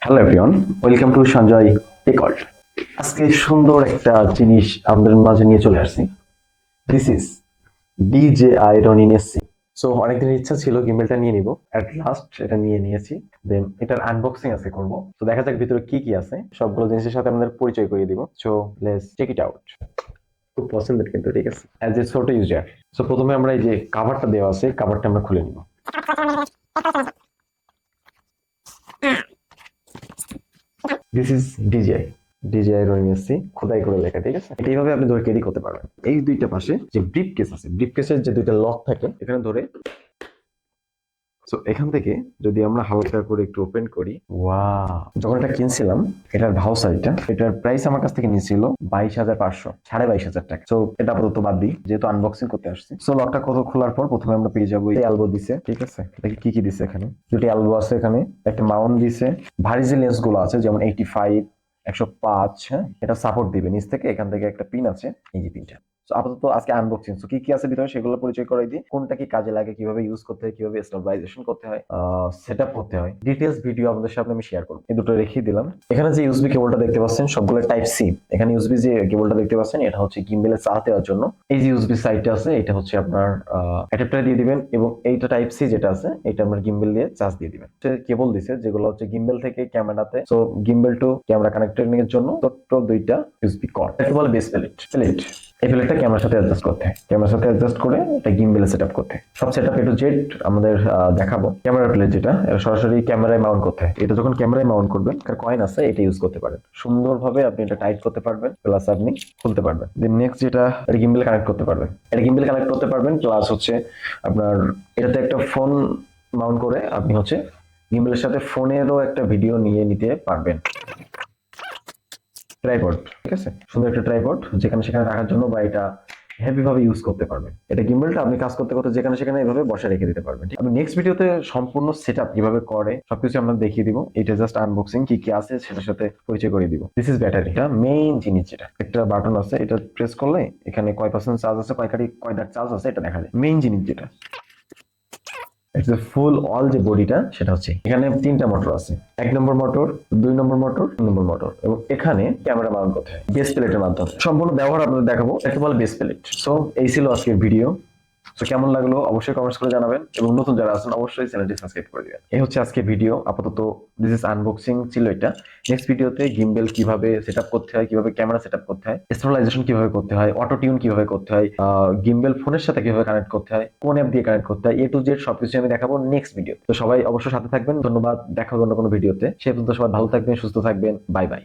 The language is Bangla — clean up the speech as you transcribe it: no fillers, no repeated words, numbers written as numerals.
Hello everyone, welcome to Sanjay tech world. আজকে সুন্দর একটা জিনিস আপনাদের মাঝে নিয়ে চলে আসছি। This is DJI Ronin SC। So অনেকদিনের ইচ্ছা ছিল গিম্বলটা নিয়ে নিব, অ্যাট লাস্ট এটা নিয়ে নিয়েছি। দেন এটার আনবক্সিং আজকে করব। তো দেখা যাক ভিতরে কি কি আছে, সবগুলো জিনিসের সাথে আপনাদের পরিচয় করিয়ে দিব। So let's check it out. খুব পছন্দের কিন্তু, ঠিক আছে, অ্যাজ এ ছোট ইউজার। সো প্রথমে আমরা এই যে কাভারটা দেওয়া আছে, কাভারটা আমরা খুলে নিব। দিস ইজ ডিজিআই রোনিং এসসি, খোদাই করে লেখা, ঠিক আছে। এটা এইভাবে আপনি ধরে ক্যারি করতে পারবেন। এই দুইটা পাশে যে ব্রিফ কেস আছে, ব্রিফ কেসের যে দুইটা লক থাকে এখানে ধরে। সো এখান থেকে যদি আমরা হালকা করে একটু ওপেন করি, ওয়াও! যখন এটা কিনছিলাম, এটার ভাউচারটা, এটার প্রাইস আমার কাছ থেকে নিয়েছিল 22,500, 22,500 টাকা। সো এটা আপাতত বাদ দিই, যেহেতু আনবক্সিং করতে আসছি। সো লকটা কত খোলার পর প্রথমে আমরা পেয়ে যাবো এই এলবো দিছে, ঠিক আছে। দেখি কি কি দিছে এখানে। দুটি এলবো আছে এখানে, একটা মাউন্ট দিছে, ভারী যে লেন্স গুলো আছে যেমন 85, 105, হ্যাঁ, এটা সাপোর্ট দিবে নিচ থেকে। এখান থেকে একটা পিন আছে, এই যে পিনটা। সো আপাতত আজকে আনবক্সিং। সো কি কি আছে ভিতরে সেগুলো পরিচয় করাই দিই, কোনটা কি কাজে লাগে, কিভাবে ইউজ করতে হয়, কিভাবে স্টেবিলাইজেশন করতে হয়, সেটআপ করতে হয়, ডিটেইলস ভিডিও আপনাদের সামনে আমি শেয়ার করব। এই দুটো রেখে দিলাম। এখানে যে ইউএসবি কেবলটা দেখতে পাচ্ছেন সবগুলো টাইপ সি। এখানে ইউএসবি যে কেবলটা দেখতে পাচ্ছেন এটা হচ্ছে গিম্বলে চার্জ দেওয়ার জন্য। এই যে ইউএসবি সাইডটা আছে এটা হচ্ছে আপনার অ্যাডাপ্টার দিয়ে দিবেন, এবং এইটা টাইপ সি যেটা আছে এটা আপনার গিম্বল দিয়ে চার্জ দিয়ে দিবেন। কেবল দিছে যেগুলো হচ্ছে গিম্বল থেকে ক্যামেরাতে। So gimbal to camera connected এর জন্য ছোট্ট দুইটা ইউএসবি কর্ড, একে বলে বেস প্লেট। এই প্লেটটা ক্যামেরার সাথে অ্যাডজাস্ট করতে হয়, ক্যামেরার সাথে অ্যাডজাস্ট করে এটা গিম্বলে সেটআপ করতে হয়। সব সেটআপ এ টু জেড আমাদের দেখাবো। ক্যামেরা প্লেট যেটা এটা সরাসরি ক্যামেরায় মাউন্ট করতে হয়। এটা যখন ক্যামেরায় মাউন্ট করবেন, একটা কয়েন আছে, এটা ইউজ করতে পারেন। সুন্দরভাবে আপনি এটা টাইট করতে পারবেন, প্লাস আপনি খুলতে পারবেন। দেন নেক্সট যেটা, এটা গিম্বলে কানেক্ট করতে পারবেন। এটা গিম্বলে কানেক্ট করতে পারবেন, প্লাস হচ্ছে আপনার এটাতে একটা ফোন মাউন্ট করে আপনি হচ্ছে গিম্বলের সাথে ফোনেরও একটা ভিডিও নিয়ে নিতে পারবেন। ট্রাইপড, ঠিক আছে, সুন্দর একটা ট্রাইপড, যেখানে সেখানে রাখার জন্য, বা এটা হেভি ভাবে ইউজ করতে পারবেন। এটা গিম্বলটা আপনি কাজ করতে করতে যেখানে সেখানে এভাবে বসে রেখে দিতে পারবেন। আমি নেক্সট ভিডিওতে সম্পূর্ণ সেটআপ কিভাবে করে সবকিছু আমরা দেখিয়ে দিব। এটা জাস্ট আনবক্সিং, কি কি আছে সেটার সাথে পরিচয় করে দিব। দিস ইজ ব্যাটারি, এটা মেইন জিনিস। যেটা একটা বাটন আছে, এটা প্রেস করলে এখানে কয় পার্সেন্ট চার্জ আছে, কয় দাগ চার্জ আছে এটা দেখা যায়। মেইন জিনিস যেটা, ফুল অল যে বডিটা সেটা হচ্ছে এখানে তিনটা মোটর আছে, 1 নম্বর মোটর, 2 নম্বর মোটর, 3 নম্বর মোটর, এবং এখানে ক্যামেরা মাউন্ট করতে হয় বেস প্লেটের মাধ্যমে। সম্পূর্ণ ব্যবহার আপনাদের দেখাবো, একে বলে বেস প্লেট। সো এই ছিল আজকের ভিডিও। তো কেমন লাগলো অবশ্যই কমেন্টস করে জানাবেন, এবং নতুন যারা আছেন অবশ্যই চ্যানেলটি সাবস্ক্রাইব করে দিবেন। এই হচ্ছে আজকে ভিডিও। আপাতত দিস ইজ আনবক্সিং ছিল এটা। নেক্সট ভিডিওতে গিম্বল কিভাবে সেটআপ করতে হয়, কিভাবে ক্যামেরা সেটআপ করতে হয়, স্টেবিলাইজেশন কিভাবে করতে হয়, অটো টিউন কিভাবে করতে হয়, গিম্বল ফোনের সাথে কিভাবে কানেক্ট করতে হয়, কোন অ্যাপ দিয়ে কানেক্ট করতে হয়, এ টু জেড সবকিছু আমি দেখাবো নেক্সট ভিডিও। তো সবাই অবশ্যই সাথে থাকবেন। ধন্যবাদ, দেখা হবে অন্য কোনো ভিডিওতে। সে পর্যন্ত সবাই ভালো থাকবেন, সুস্থ থাকবেন। Bye bye.